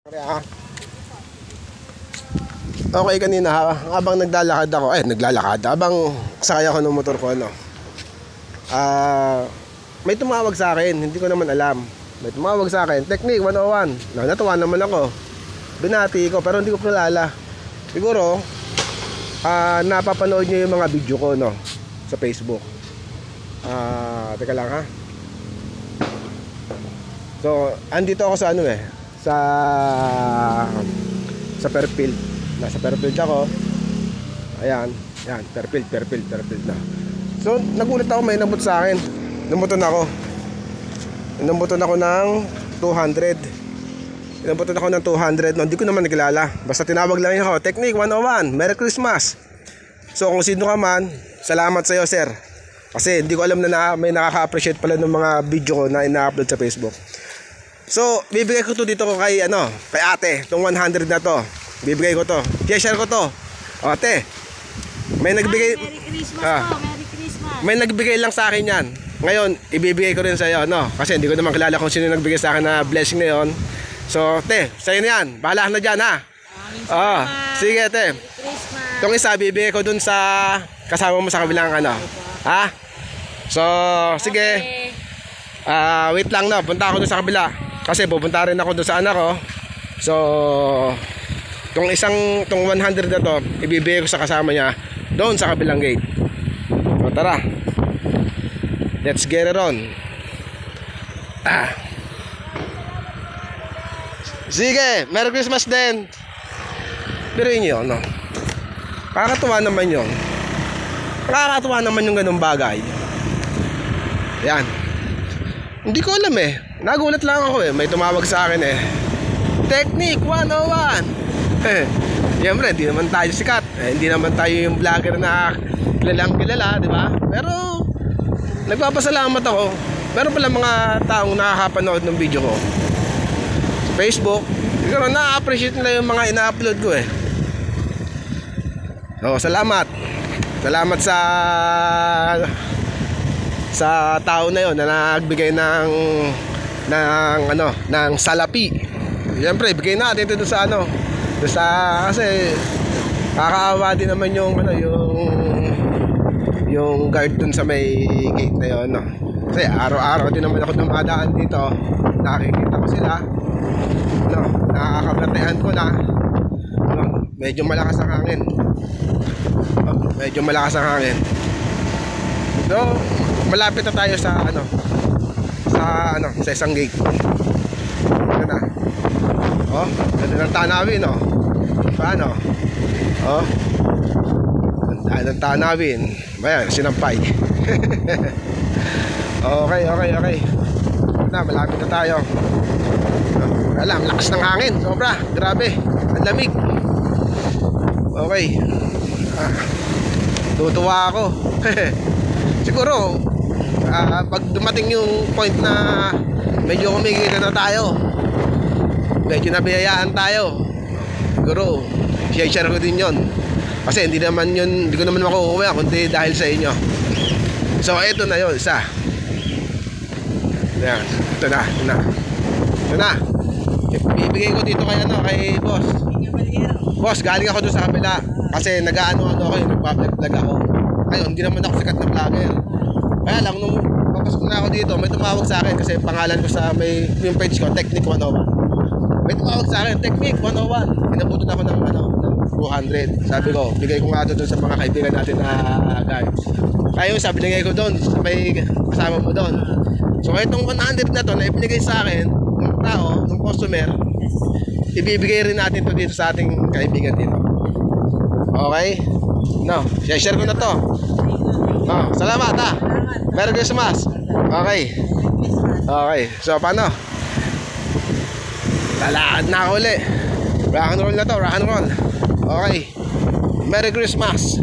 Okay, kanina habang naglalakad ako, habang sakay ako ng motor ko, may tumawag sa akin, hindi ko naman alam. May tumawag sa akin, Technique 101. Natuwa naman ako. Binati ko, pero hindi ko kilala. Siguro, napapanood niyo yung mga video ko, sa Facebook. Teka lang ha. So, andito ako sa sa Fairfield. Nasa Fairfield ako. Ayan, Fairfield na. So, nagulat ako, may inabot sa akin. Inabutan ako ng 200. Inabutan ako ng 200. Hindi ko naman nakilala. Basta tinawag lang ako, Technique 101, Merry Christmas. So, kung sino ka man, salamat sa iyo, sir. Kasi hindi ko alam na may nakaka-appreciate pala ng mga video ko na ina-upload sa Facebook. So, bibigay ko to dito kay ate, itong 100 na to. Bibigay ko to. I-share ko to. O, ate. May nagbigay. Merry Christmas po, Merry Christmas. May nagbigay lang sa akin 'yan. Ngayon, ibibigay ko rin sa iyo, Kasi hindi ko naman kilala kung sino nagbigay sa akin na blessing na 'yon. So, ate, sa iyo na 'yan. Bahala na diyan, ha. Sige, ate. Merry Christmas. Itong isa bibigay ko dun sa kasama mo sa kabilang Ha? So, sige. Okay. Wait lang punta ako dun sa kabila. Kasi pupunta rin ako dun sa anak ko. So, itong 100 na to, ibibigay ko sa kasama niya doon sa kabilang gate. So, tara. Let's get it on. Sige, Merry Christmas din. Biruin niyo, Nakakatuwa naman yun. Nakakatuwa naman yung ganung bagay. Yan. Hindi ko alam Nagulat lang ako may tumawag sa akin Technique 101. Siyempre, hindi naman tayo sikat. Hindi naman tayo yung vlogger na kilalang kilala, di ba? Pero nagpapasalamat ako. Meron pala mga taong nakakapanood ng video ko sa Facebook. Siguro na-appreciate nila yung mga ina-upload ko So, salamat. Salamat sa tao na yon na nagbigay ng salapi. Siyempre, bigay natin ito sa kasi kakaawa din naman yung guard dun sa may gate na yon, Kasi araw-araw din naman ako dumadaan dito. Nakikita ko sila. Nakakabatehan ko na. Medyo malakas ang hangin. So, malapit na tayo sa isang gate. Ito na. Ganda ng tanawin, Paano? Ganda ng tanawin. Ayan, sinampay. Okay. Malapit na tayo. Alam, lakas ng hangin. Sobra, grabe. Ang lamig. Okay. Tutuwa ako. Siguro pag dumating yung point na medyo kumikita na tayo, medyo nabiyayaan tayo, siguro share ko din yon. Kasi hindi ko naman makukuha kundi dahil sa inyo. So ito na yun, isa. Ayan, ito na. Bibigay ko dito kay boss. Boss, galing ako doon sa kabila. Kasi nag-ano ako nagpa-vlog ako. Ngayon, hindi naman ako sikat na vlogger. Kaya lang, nung papasok na ako dito, may tumawag sa akin kasi pangalan ko sa yung page ko, Technique 101. May tumawag sa akin, Technique 101. Inabutan ako ng 200. Sabi ko, bigay ko nga doon sa mga kaibigan natin na guys. Kaya yung sabi, binigay ko doon sa may kasama mo doon. So, itong 100 na to na ibinigay sa akin ng tao, ng customer, ibibigay rin natin to dito sa ating kaibigan dito. Okay? Share ko na to. Salamat Merry Christmas. Okay. So, paano? Lalakad na ako ulit. Rock and roll na to, rock and roll. Okay. Merry Christmas.